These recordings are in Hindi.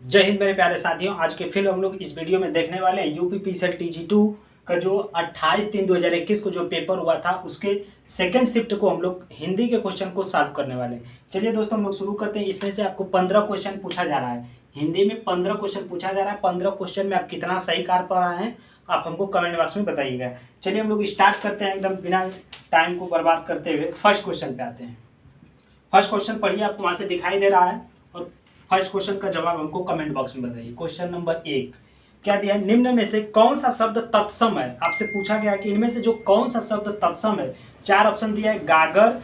जय हिंद मेरे प्यारे साथियों। आज के फिर हम लोग इस वीडियो में देखने वाले हैं यूपी पीएसएल टीजी 2 का जो 28/3/2021 को जो पेपर हुआ था उसके सेकंड शिफ्ट को हम लोग हिंदी के क्वेश्चन को सॉल्व करने वाले हैं। चलिए दोस्तों, हम लोग शुरू करते हैं। इसमें से आपको 15 क्वेश्चन पूछा जा रहा है। हिंदी में 15 क्वेश्चन पूछा जा रहा है। 15 क्वेश्चन में आप कितना सही कर पा रहे हैं आप हमको कमेंट बॉक्स में बताइएगा। चलिए हम लोग स्टार्ट करते हैं एकदम बिना टाइम को बर्बाद करते हुए। फर्स्ट क्वेश्चन पे आते हैं। फर्स्ट क्वेश्चन पढ़िए, आपको वहां से दिखाई दे रहा है और फर्स्ट क्वेश्चन का जवाब हमको कमेंट बॉक्स में बताइए। क्वेश्चन नंबर 1 क्या दिया है? निम्न में से कौन सा शब्द तत्सम है? आपसे पूछा गया है कि इनमें से जो कौन सा शब्द तत्सम है। 4 ऑप्शन दिया है, गागर,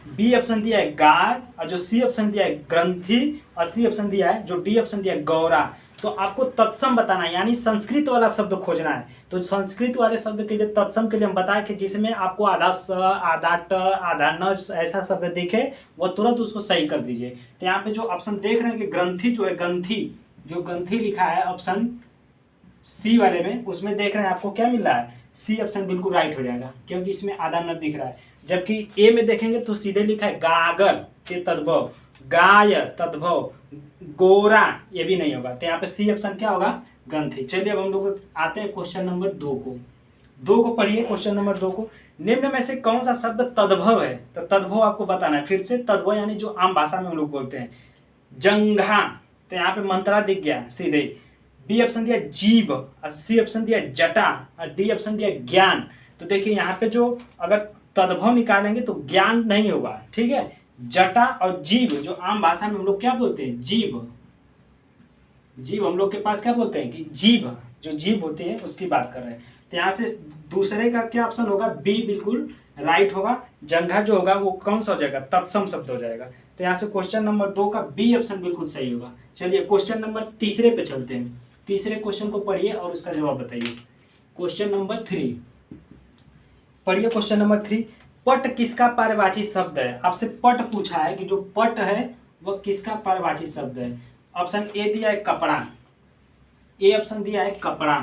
बी ऑप्शन दिया है गाय, और जो सी ऑप्शन दिया है ग्रंथि, और सी ऑप्शन दिया है, जो डी ऑप्शन दिया है गौरा। तो आपको तत्सम बताना है, यानी संस्कृत वाला शब्द खोजना है। तो संस्कृत वाले शब्द के लिए तत्सम के लिए हम बताएं कि जिसमें आपको आधा स आधा ट आधा न ऐसा शब्द दिखे वो तुरंत उसको सही कर दीजिए। तो यहाँ पे जो ऑप्शन देख रहे हैं कि ग्रंथि जो है, ग्रंथि जो ग्रंथि लिखा है ऑप्शन सी वाले में, उसमें देख रहे हैं आपको क्या मिल रहा है, सी ऑप्शन बिल्कुल राइट हो जाएगा क्योंकि इसमें आधा न दिख रहा है। जबकि ए में देखेंगे तो सीधे लिखा है गागर के तद्भव, गाय तद्भव, गोरा, ये भी नहीं होगा। तो यहाँ पे सी ऑप्शन क्या होगा, ग्रंथि। चलिए अब हम लोग आते हैं क्वेश्चन नंबर 2 को। 2 को पढ़िए, क्वेश्चन नंबर 2 को। निम्न में से कौन सा शब्द तद्भव है? तो तद्भव आपको बताना है। फिर से तद्भव यानी जो आम भाषा में हम लोग बोलते हैं। जंघा, तो यहाँ पे मंत्रा दिख गया सीधे। बी ऑप्शन दिया जीव, और सी ऑप्शन दिया जटा, और डी ऑप्शन दिया ज्ञान। तो देखिए यहाँ पे जो अगर तद्भव निकालेंगे तो ज्ञान नहीं होगा, ठीक है। जटा और जीव जो आम भाषा में हम लोग क्या बोलते हैं, जीव। जीव हम लोग के पास क्या बोलते हैं कि जीव, जो जीव होते हैं उसकी बात कर रहे हैं। तो यहाँ से दूसरे का क्या ऑप्शन होगा, बी बिल्कुल राइट होगा। जंघा जो होगा वो कौन सा हो जाएगा, तत्सम शब्द हो जाएगा। तो यहाँ से क्वेश्चन नंबर 2 का बी ऑप्शन बिल्कुल सही होगा। चलिए क्वेश्चन नंबर तीसरे पे चलते हैं। तीसरे क्वेश्चन को पढ़िए और उसका जवाब बताइए। क्वेश्चन नंबर 3 पढ़िए। क्वेश्चन नंबर 3, पट किसका पर्यायवाची शब्द है? आपसे पट पूछा है कि जो पट है वह किसका पर्यायवाची शब्द है। ऑप्शन ए दिया है कपड़ा, ए ऑप्शन दिया है कपड़ा,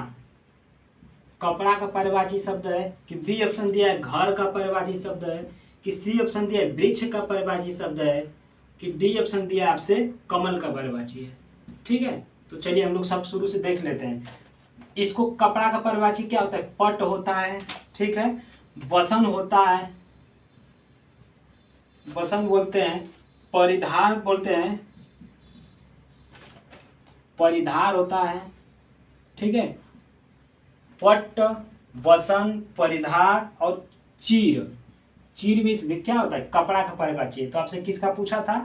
कपड़ा का पर्यायवाची शब्द है। कि बी ऑप्शन दिया है घर का पर्यायवाची शब्द है। कि सी ऑप्शन दिया है वृक्ष का पर्यायवाची शब्द है। कि डी ऑप्शन दिया है आपसे कमल का पर्यायवाची है। ठीक है, तो चलिए हम लोग सब शुरू से देख लेते हैं। इसको कपड़ा का पर्यायवाची क्या होता है, पट होता है, ठीक है। वसन होता है, वसन बोलते हैं। परिधान बोलते हैं, परिधार होता है, ठीक है। पट, वसन, परिधार और चीर, चीर भी इसमें क्या होता है, कपड़ा का पर्यायवाची है। तो आपसे किसका पूछा था,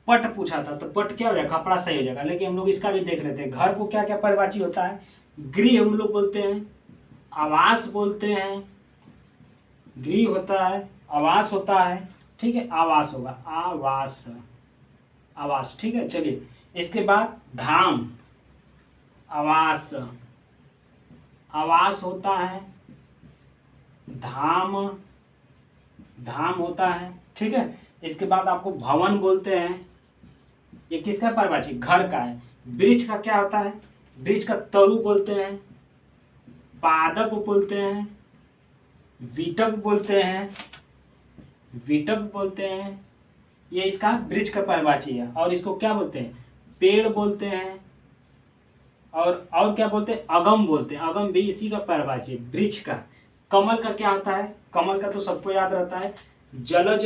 पट पूछा था, तो पट क्या हो जाएगा, कपड़ा सही हो जाएगा। लेकिन हम लोग इसका भी देख लेते हैं। घर को क्या क्या पर्यायवाची होता है, गृह हम लोग बोलते हैं, आवास बोलते हैं, गृह होता है, आवास होता है, ठीक है। आवास होगा, आवास, आवास, ठीक है। चलिए इसके बाद धाम, आवास, आवास होता है, धाम, धाम होता है, ठीक है। इसके बाद आपको भवन बोलते हैं, ये किसका पर्यायवाची, घर का है। वृक्ष का क्या होता है, वृक्ष का तरु बोलते हैं, पादप बोलते हैं, विटप बोलते हैं, विटप बोलते हैं। ये इसका वृक्ष का पर्यायवाची है। और इसको क्या बोलते हैं, पेड़ बोलते हैं। और क्या बोलते हैं, अगम बोलते हैं। अगम भी इसी का पर्यायवाची है, वृक्ष का। कमल का क्या होता है, कमल का तो सबको याद रहता है, जलज,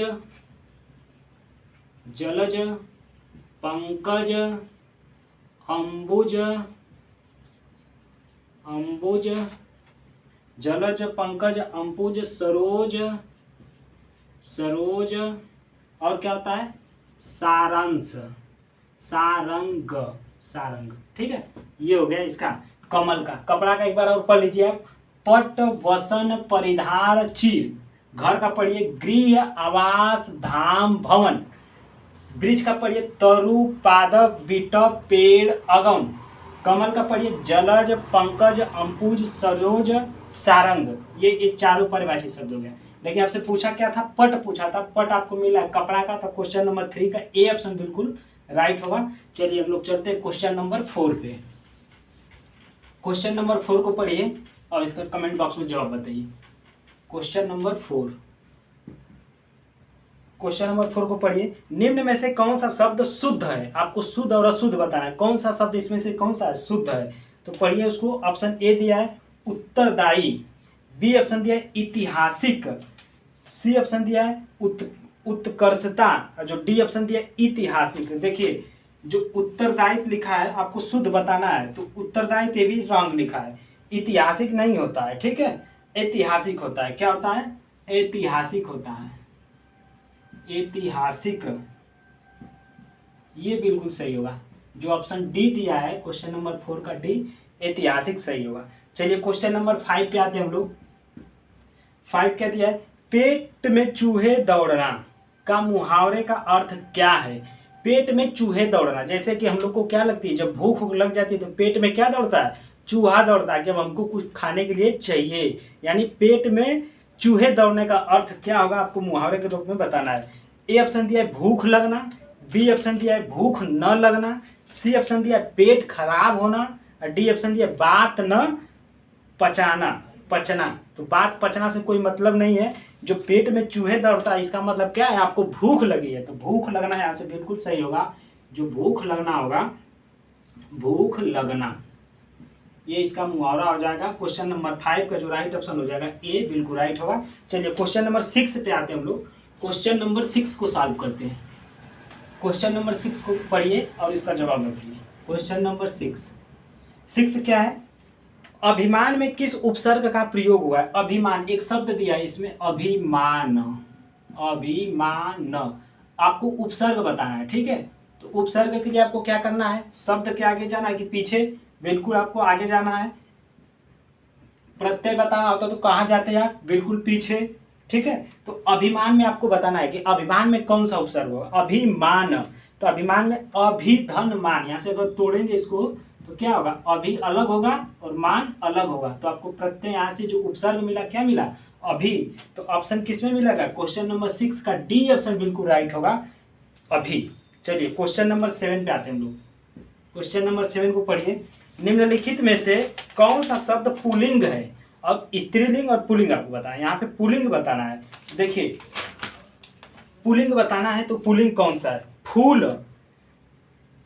जलज, पंकज, अंबुज, अंबुज, जलज, पंकज, अंबुज, सरोज, सरोज, और क्या होता है, सारंश, सारंग, सारंग, ठीक है। ये हो गया इसका कमल का। कपड़ा का एक बार और पढ़ लीजिए आप। पट, वसन, परिधार, चीर। घर का पढ़िए गृह, आवास, धाम, भवन। वृक्ष का पढ़िए तरु, पादप, विटप, पेड़, अगम। कमल का पढ़िए जलज, पंकज, अंबुज, सरोज, सारंग। ये चारों पर्यायवाची शब्द हो गया। लेकिन आपसे पूछा क्या था, पट पूछा था। पट आपको मिला है कपड़ा का। तो क्वेश्चन नंबर 3 का ए ऑप्शन बिल्कुल राइट होगा। चलिए हम लोग चलते हैं क्वेश्चन नंबर 4 पे। क्वेश्चन नंबर 4 को पढ़िए और इसका कमेंट बॉक्स में जवाब बताइए। क्वेश्चन नंबर 4, क्वेश्चन नंबर 4 को पढ़िए। निम्न में से कौन सा शब्द शुद्ध है? आपको शुद्ध और अशुद्ध बताना है। कौन सा शब्द इसमें से कौन सा है शुद्ध है? तो पढ़िए उसको। ऑप्शन ए दिया है उत्तरदायी, बी ऑप्शन दिया है ऐतिहासिक, सी ऑप्शन दिया है उत्कर्षता, और जो डी ऑप्शन दिया है ऐतिहासिक। देखिए जो उत्तरदायित्व लिखा है आपको शुद्ध बताना है, तो उत्तरदायित्व भी रॉन्ग लिखा है, ऐतिहासिक नहीं होता है, ठीक है, ऐतिहासिक होता है। क्या होता है? ऐतिहासिक होता है, ऐतिहासिक। ये बिल्कुल सही होगा। जो ऑप्शन डी दिया है क्वेश्चन नंबर 4 का डी, ऐतिहासिक सही होगा। चलिए क्वेश्चन नंबर 5 पे आते हैं हम लोग। 5 क्या दिया है? पेट में चूहे दौड़ना का मुहावरे का अर्थ क्या है? पेट में चूहे दौड़ना, जैसे कि हम लोग को क्या लगती है, जब भूख लग जाती है तो पेट में क्या दौड़ता है? चूहा दौड़ता है कि अब हमको कुछ खाने के लिए चाहिए। यानी पेट में चूहे दौड़ने का अर्थ क्या होगा आपको मुहावरे के रूप में बताना है। ए ऑप्शन दिया है भूख लगना, बी ऑप्शन दिया है भूख न लगना, सी ऑप्शन दिया है पेट खराब होना, और डी ऑप्शन दिया है बात न पचना। तो बात पचना से कोई मतलब नहीं है। जो पेट में चूहे दौड़ता है इसका मतलब क्या है? आपको भूख लगी है, तो भूख लगना यहाँ से बिल्कुल सही होगा। जो भूख लगना होगा, भूख लगना, ये इसका मुहावरा हो जाएगा। क्वेश्चन नंबर 5 का जो राइट ऑप्शन हो जाएगा ए, बिल्कुल राइट होगा। चलिए क्वेश्चन नंबर 6 पे आते हैं हम लोग। क्वेश्चन नंबर 6 को सॉल्व करते हैं। क्वेश्चन नंबर 6 को पढ़िए और इसका जवाब रखिए। क्वेश्चन नंबर 6 क्या है? अभिमान में किस उपसर्ग का प्रयोग हुआ है? अभिमान, एक शब्द दिया है इसमें, अभिमान, अभिमान। आपको उपसर्ग बताना है, ठीक है। तो उपसर्ग के लिए आपको क्या करना है? शब्द के आगे जाना है कि पीछे? बिल्कुल आपको आगे जाना है। प्रत्यय बताना होता तो कहाँ जाते हैं आप? बिल्कुल पीछे, ठीक है। तो अभिमान में आपको बताना है कि अभिमान में कौन सा उपसर्ग होगा। अभिमान, तो अभिमान में अभिधन मान, यहाँ से अगर तोड़ेंगे इसको तो क्या होगा? अभि अलग होगा और मान अलग होगा। तो आपको प्रत्यय यहाँ से जो उपसर्ग मिला, क्या मिला? अभी। तो ऑप्शन किस में मिलेगा? क्वेश्चन नंबर 6 का डी ऑप्शन बिल्कुल राइट होगा, अभी। चलिए क्वेश्चन नंबर 7 पे आते हैं हम लोग। क्वेश्चन नंबर 7 को पढ़िए। निम्नलिखित में से कौन सा शब्द पुल्लिंग है? अब स्त्रीलिंग और पुल्लिंग आपको बताना है। यहाँ पे पुल्लिंग बताना है। देखिए पुल्लिंग बताना है तो पुल्लिंग कौन सा है? फूल,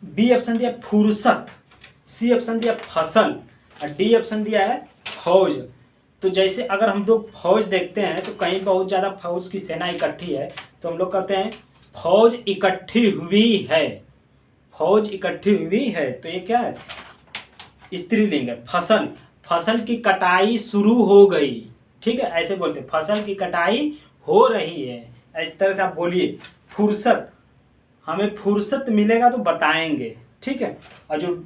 बी ऑप्शन दिया फुर्सत, सी ऑप्शन दिया फसल, और डी ऑप्शन दिया है फौज। तो जैसे अगर हम लोग फौज देखते हैं तो कहीं बहुत ज़्यादा फौज की सेना इकट्ठी है, तो हम लोग कहते हैं फौज इकट्ठी हुई है, फौज इकट्ठी हुई है। तो ये क्या है? स्त्रीलिंग है। फसल, फसल की कटाई शुरू हो गई, ठीक है, ऐसे बोलते हैं फसल की कटाई हो रही है, इस तरह से आप बोलिए। फुर्सत, हमें फुर्सत मिलेगा तो बताएंगे, ठीक है। और जो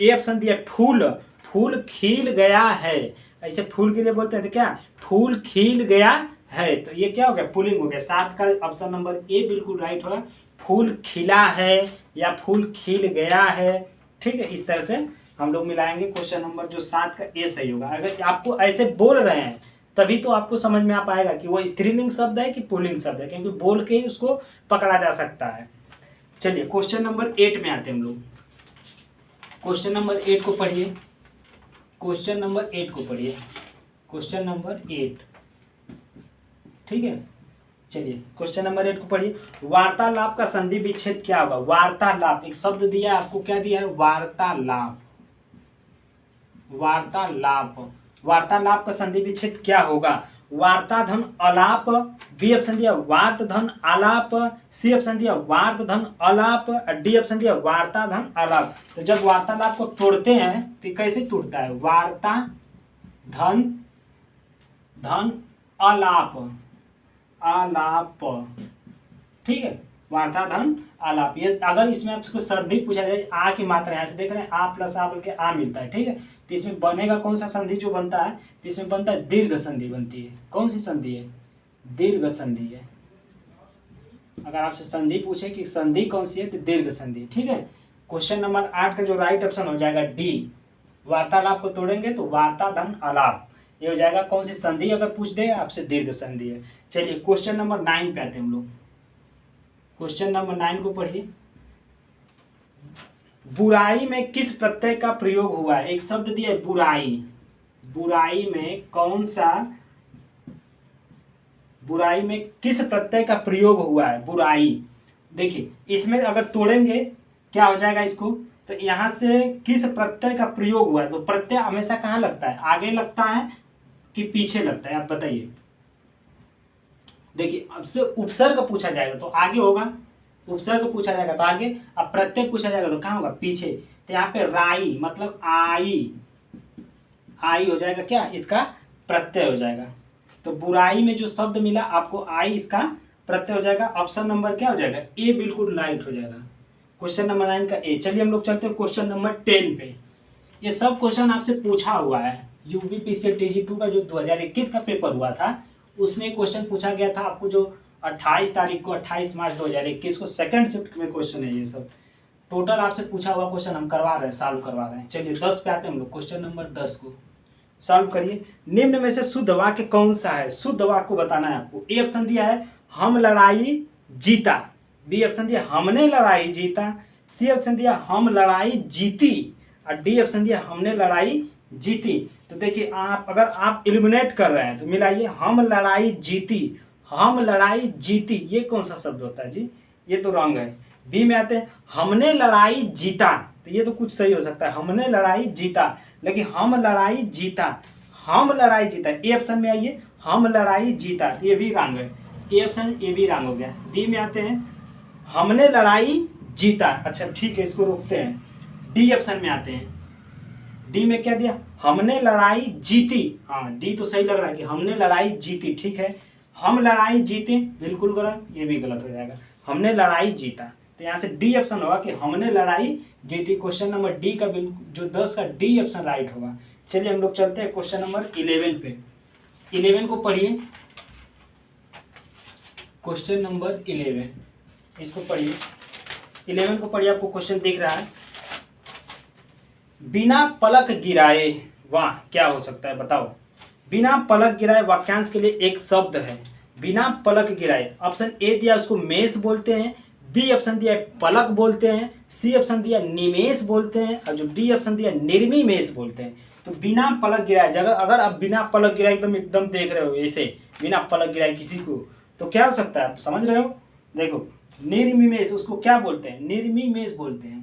ए ऑप्शन दिया फूल, फूल खिल गया है, ऐसे फूल के लिए बोलते हैं तो क्या? फूल खिल गया है। तो ये क्या हो गया? पुल्लिंग हो गया। 7 का ऑप्शन नंबर ए बिल्कुल राइट होगा। फूल खिला है या फूल खिल गया है, ठीक है। इस तरह से हम लोग मिलाएंगे। क्वेश्चन नंबर जो 7 का ए सही होगा। अगर आपको ऐसे बोल रहे हैं तभी तो आपको समझ में आ पाएगा कि वो स्त्रीलिंग शब्द है कि पुल्लिंग शब्द है, क्योंकि बोल के ही उसको पकड़ा जा सकता है। चलिए क्वेश्चन नंबर 8 में आते हैं हम लोग। क्वेश्चन नंबर 8 को पढ़िए। क्वेश्चन नंबर 8 को पढ़िए। क्वेश्चन नंबर 8, ठीक है। चलिए क्वेश्चन नंबर 8 को पढ़िए। वार्तालाप का संधि विच्छेद क्या होगा? वार्तालाप, एक शब्द दिया है आपको, क्या दिया है? वार्तालाप, वार्तालाप। वार्तालाप का संधि विच्छेद क्या होगा? वार्ता धन अलाप, बी ऑप्शन दिया वार्त धन आलाप, सी ऑप्शन दिया वार्त धन अलाप, डी ऑप्शन दिया वार्ता धन आलाप। तो जब वार्तालाप को तोड़ते हैं तो कैसे टूटता है? वार्ता धन धन अलाप, आलाप, ठीक है, वार्ता धन आलाप। ये अगर इसमें आपको संधि पूछा जाए, आ की मात्रा यहाँ से देख रहे हैं, आ प्लस आ बोल के आ मिलता है, ठीक है। तो इसमें बनेगा कौन सा संधि जो बनता है? तो इसमें बनता है दीर्घ संधि बनती है। कौन सी संधि है? दीर्घ संधि है। अगर आपसे संधि पूछे कि संधि कौन सी है तो दीर्घ संधि, ठीक है। क्वेश्चन नंबर 8 का जो राइट ऑप्शन हो जाएगा डी। वार्तालाप को तोड़ेंगे तो वार्ता धन आलाप, ये हो जाएगा। कौन सी संधि अगर पूछ दे आपसे? दीर्घ संधि है। चलिए क्वेश्चन नंबर 9 पे आते हैं हम लोग। क्वेश्चन नंबर 9 को पढ़िए। बुराई में किस प्रत्यय का प्रयोग हुआ है? एक शब्द दिया है बुराई, बुराई में कौन सा बुराई में किस प्रत्यय का प्रयोग हुआ है, बुराई। देखिए इसमें अगर तोड़ेंगे क्या हो जाएगा इसको, तो यहाँ से किस प्रत्यय का प्रयोग हुआ है, तो प्रत्यय हमेशा कहाँ लगता है, आगे लगता है कि पीछे लगता है, आप बताइए। देखिए अब से उपसर्ग पूछा जाएगा तो आगे होगा, उपसर्ग पूछा जाएगा तो आगे, अब प्रत्यय पूछा जाएगा तो कहाँ होगा, पीछे। तो यहाँ पे राई मतलब आई, आई हो जाएगा क्या, इसका प्रत्यय हो जाएगा। तो बुराई में जो शब्द मिला आपको आई, इसका प्रत्यय हो जाएगा। ऑप्शन नंबर क्या हो जाएगा, ए बिल्कुल राइट हो जाएगा। क्वेश्चन नंबर 9 का ए। चलिए हम लोग चलते हैं क्वेश्चन नंबर 10 पे। ये सब क्वेश्चन आपसे पूछा हुआ है, यूपीपीसीएल TG2 का जो 2021 का पेपर हुआ था उसमें क्वेश्चन पूछा गया था आपको, जो 28 तारीख को 28 मार्च 2021 को सेकंड शिफ्ट में क्वेश्चन है। ये सब टोटल आपसे पूछा हुआ क्वेश्चन हम करवा रहे हैं, सॉल्व करवा रहे हैं। चलिए 10 पे आते हैं हम लोग, क्वेश्चन नंबर 10 को सॉल्व करिए। निम्न में से शुद्ध वाक्य कौन सा है, शुद्ध वाक्य को बताना है आपको। ए ऑप्शन दिया है हम लड़ाई जीता, बी ऑप्शन दिया हमने लड़ाई जीता, सी ऑप्शन दिया हम लड़ाई जीती, और डी ऑप्शन दिया हमने लड़ाई जीती। तो देखिए आप अगर आप इलिमिनेट कर रहे हैं तो मिलाइए, हम लड़ाई जीती, हम लड़ाई जीती, ये कौन सा शब्द होता है जी, ये तो रॉन्ग है। बी में आते हैं हमने लड़ाई जीता, तो ये तो कुछ सही हो सकता है, हमने लड़ाई जीता, लेकिन हम लड़ाई जीता, हम लड़ाई जीता। ए ऑप्शन में आइए हम लड़ाई जीता, तो ये भी रॉन्ग है, ए ऑप्शन ये भी रॉन्ग हो गया। बी में आते हैं हमने लड़ाई जीता, अच्छा ठीक है इसको रोकते हैं। डी ऑप्शन में आते हैं, डी में क्या दिया, हमने लड़ाई जीती, हाँ डी तो सही लग रहा है कि हमने लड़ाई जीती, ठीक है। हम लड़ाई जीते बिल्कुल गलत, ये भी गलत हो जाएगा, हमने लड़ाई जीता। तो यहाँ से डी ऑप्शन होगा कि हमने लड़ाई जीती। क्वेश्चन नंबर डी का जो 10 का डी ऑप्शन राइट होगा। चलिए हम लोग चलते हैं क्वेश्चन नंबर 11 पे। 11 को पढ़िए, क्वेश्चन नंबर 11 इसको पढ़िए, 11 को पढ़िए, आपको क्वेश्चन दिख रहा है। बिना पलक गिराए, वाह क्या हो सकता है बताओ। बिना पलक गिराए वाक्यांश के लिए एक शब्द है, बिना पलक गिराए। ऑप्शन ए दिया उसको मेष बोलते हैं, बी ऑप्शन दिया पलक बोलते हैं, सी ऑप्शन दिया निमेष बोलते हैं, और जो डी ऑप्शन दिया निर्मिमेष बोलते हैं। तो बिना पलक गिराए, जगह अगर आप बिना पलक गिराए एकदम देख रहे हो ऐसे बिना पलक गिराए किसी को, तो क्या हो सकता है, आप समझ रहे हो। देखो निर्मिमेष उसको क्या बोलते हैं, निर्मिमेष बोलते हैं,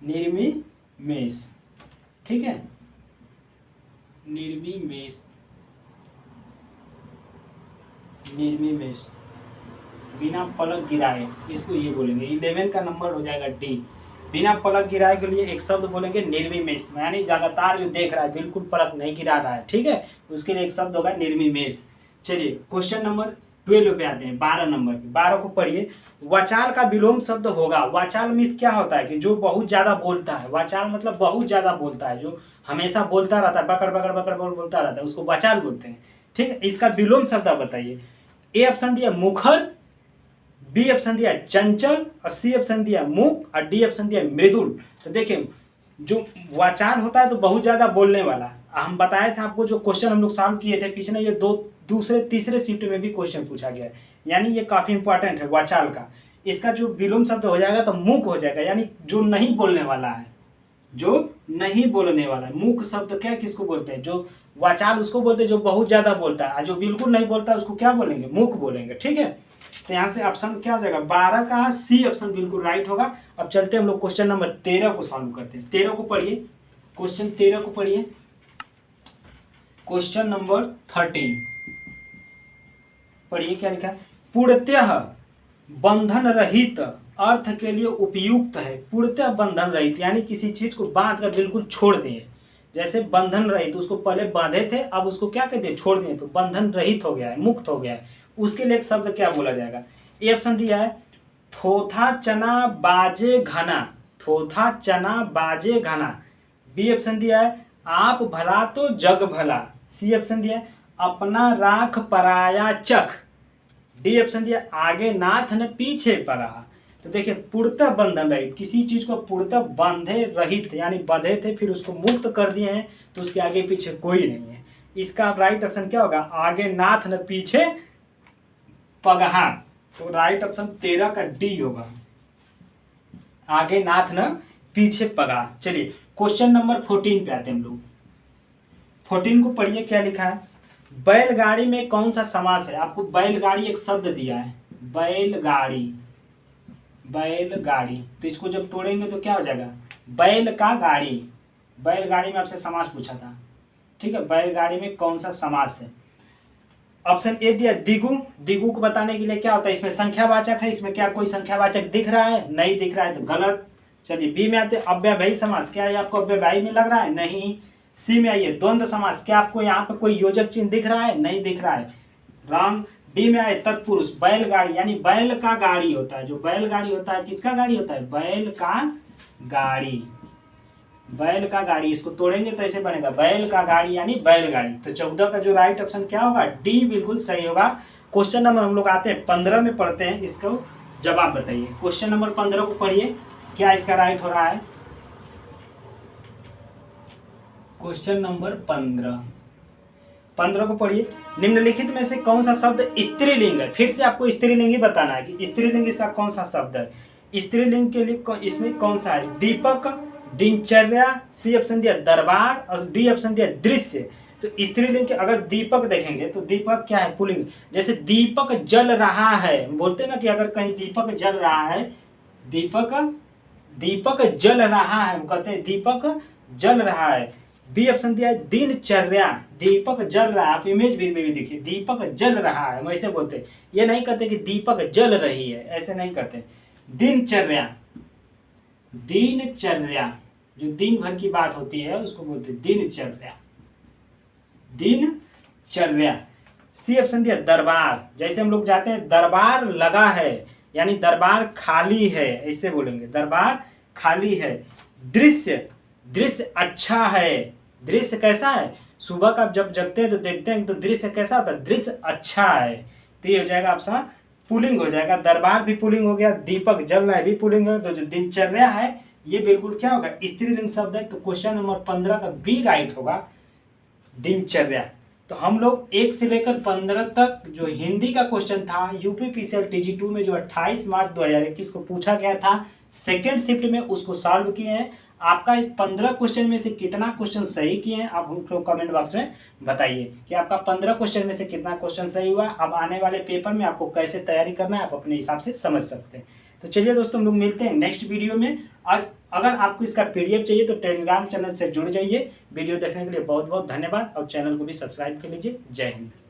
निर्मिमेष, ठीक है, निर्मिमेष, निर्मिमेष, बिना पलक गिराए इसको ये बोलेंगे। 11 का नंबर हो जाएगा डी। बिना पलक गिराए के लिए एक शब्द बोलेंगे निर्मिमेष, यानी लगातार जो देख रहा है बिल्कुल पलक नहीं गिरा रहा है, ठीक है, उसके लिए एक शब्द होगा निर्मिमेष। चलिए क्वेश्चन नंबर 12 पे आते हैं, 12 नंबर पे। 12 को पढ़िए। वाचाल का विलोम शब्द होगा, वाचाल मीन्स क्या होता है कि जो बहुत ज्यादा बोलता है, वाचाल मतलब बहुत ज्यादा बोलता है, जो हमेशा बोलता रहता है, बकड़ बकड़ बकड़ बोलता रहता है, उसको वाचाल बोलते हैं, ठीक है। इसका विलोम शब्द आप बताइए। ए ऑप्शन दिया मुखर, बी ऑप्शन दिया चंचल, और सी ऑप्शन दिया मूक, और डी ऑप्शन दिया मृदुल। तो देखिए जो वाचाल होता है तो बहुत ज्यादा बोलने वाला, हम बताए थे आपको, जो क्वेश्चन हम लोग सॉल्व किए थे पिछले, ये दूसरे तीसरे शिफ्ट में भी क्वेश्चन पूछा गया है, यानी ये काफी इंपॉर्टेंट है वाचाल का। इसका जो विलोम शब्द हो जाएगा तो मूक हो जाएगा, यानी जो नहीं बोलने वाला है, जो नहीं बोलने वाला है। मूक शब्द क्या किसको बोलते हैं, जो वाचाल उसको बोलते हैं जो बहुत ज्यादा बोलता है, जो बिल्कुल नहीं बोलता है उसको क्या बोलेंगे, मूक बोलेंगे, ठीक है। तो यहाँ से ऑप्शन क्या हो जाएगा, 12 का सी ऑप्शन बिल्कुल राइट होगा। अब चलते हम लोग क्वेश्चन नंबर 13 को सॉल्व करते हैं। 13 को पढ़िए, क्वेश्चन 13 को पढ़िए, क्वेश्चन नंबर 13 पढ़िए, क्या लिखा है। पूर्णतः बंधन रहित अर्थ के लिए उपयुक्त है। पूर्णतः बंधन रहित यानी किसी चीज को बांध कर बिल्कुल छोड़ दिए, जैसे बंधन रहित, उसको पहले बांधे थे अब उसको क्या कहते हैं, छोड़ दिए, तो बंधन रहित हो गया है, मुक्त हो गया है। उसके लिए एक शब्द क्या बोला जाएगा। ए ऑप्शन दिया है थोथा चना बाजे घना, थोथा चना बाजे घना। बी ऑप्शन दिया है आप भला तो जग भला। सी ऑप्शन दिया है अपना राख पराया चख। डी ऑप्शन दिया आगे नाथ न पीछे पड़ा। तो देखिए पूर्णतः बंधन रहित, किसी चीज को पूर्णतः बांधे रहित यानी बंधे थे फिर उसको मुक्त कर दिए हैं, तो उसके आगे पीछे कोई नहीं है। इसका राइट ऑप्शन क्या होगा, आगे नाथ न पीछे पगहा। तो राइट ऑप्शन 13 का डी होगा, आगे नाथ न पीछे पगहा। चलिए क्वेश्चन नंबर 14 पे आते हैं हम लोग। 14 को पढ़िए, क्या लिखा है। बैलगाड़ी में कौन सा समास है? आपको बैलगाड़ी एक शब्द दिया है, बैलगाड़ी, बैलगाड़ी, तो इसको जब तोड़ेंगे तो क्या हो जाएगा? बैल का गाड़ी। बैलगाड़ी में आपसे समास पूछा था, ठीक है। बैलगाड़ी में कौन सा समास है? ऑप्शन ए दिया दिगु। दिगु को बताने के लिए क्या होता है? इसमें संख्यावाचक है, इसमें क्या कोई संख्यावाचक दिख रहा है? नहीं दिख रहा है, तो गलत। चलिए बी में आते अव्ययभावी समास, क्या ये आपको अव्ययभावी में लग रहा है? नहीं। सी में आइए द्वंद्व समास, क्या आपको यहाँ पे कोई योजक चिन्ह दिख रहा है? नहीं दिख रहा है, रॉन्ग। डी में आए तत्पुरुष, बैलगाड़ी, यानी बैल का गाड़ी होता है। जो बैलगाड़ी होता है किसका गाड़ी होता है? बैल का गाड़ी, बैल का गाड़ी। इसको तोड़ेंगे तो ऐसे बनेगा बैल का गाड़ी यानी बैलगाड़ी। तो 14 का जो राइट ऑप्शन क्या होगा? डी बिल्कुल सही होगा। क्वेश्चन नंबर हम लोग आते हैं 15 में पढ़ते हैं, इसको जवाब बताइए। क्वेश्चन नंबर 15 को पढ़िए, क्या इसका राइट हो रहा है? क्वेश्चन नंबर 15 को पढ़िए। निम्नलिखित में से कौन सा शब्द स्त्रीलिंग है? फिर से आपको स्त्रीलिंग ही बताना है कि स्त्रीलिंग इसका कौन सा शब्द है। स्त्रीलिंग के लिए इसमें कौन सा है? दीपक, दिनचर्या, सी ऑप्शन दिया दरबार और डी ऑप्शन दिया दृश्य। तो स्त्रीलिंग के अगर दीपक देखेंगे तो दीपक क्या है? पुल्लिंग। जैसे दीपक जल रहा है, बोलते ना कि अगर कहीं दीपक जल रहा है, दीपक जल रहा है, वो कहते हैं दीपक जल रहा है। बी ऑप्शन दिया है दिनचर्या, दीपक जल रहा है। आप इमेज भी देखिए, दीपक जल रहा है, वैसे बोलते। ये नहीं कहते कि दीपक जल रही है, ऐसे नहीं कहते। दिनचर्या, दिनचर्या जो दिन भर की बात होती है उसको बोलते दिनचर्या, दिनचर्या। सी ऑप्शन दिया दरबार, जैसे हम लोग जाते हैं दरबार लगा है, यानी दरबार खाली है, ऐसे बोलेंगे दरबार खाली है। दृश्य, दृश्य अच्छा है। दृश्य कैसा है? सुबह का जब जगते हैं तो देखते हैं तो दृश्य कैसा होता है? दृश्य अच्छा है। तो ये हो जाएगा आपका पुलिंग हो जाएगा। दरबार भी पुलिंग हो गया, दीपक जल रहा है भी पुलिंग हो गया। तो जो दिनचर्या है ये बिल्कुल क्या होगा? स्त्रीलिंग शब्द है। तो क्वेश्चन नंबर 15 का बी राइट होगा, दिनचर्या। तो हम लोग 1 से लेकर 15 तक जो हिंदी का क्वेश्चन था यूपीपीसीएल TG2 में जो 28 मार्च 2021 को पूछा गया था सेकेंड शिफ्ट में, उसको सॉल्व किए हैं। आपका इस 15 क्वेश्चन में से कितना क्वेश्चन सही किए हैं आप हमको कमेंट बॉक्स में बताइए कि आपका 15 क्वेश्चन में से कितना क्वेश्चन सही हुआ। अब आने वाले पेपर में आपको कैसे तैयारी करना है आप अपने हिसाब से समझ सकते हैं। तो चलिए दोस्तों, हम लोग मिलते हैं नेक्स्ट वीडियो में। और अगर आपको इसका PDF चाहिए तो टेलीग्राम चैनल से जुड़ जाइए। वीडियो देखने के लिए बहुत बहुत धन्यवाद और चैनल को भी सब्सक्राइब कर लीजिए। जय हिंद।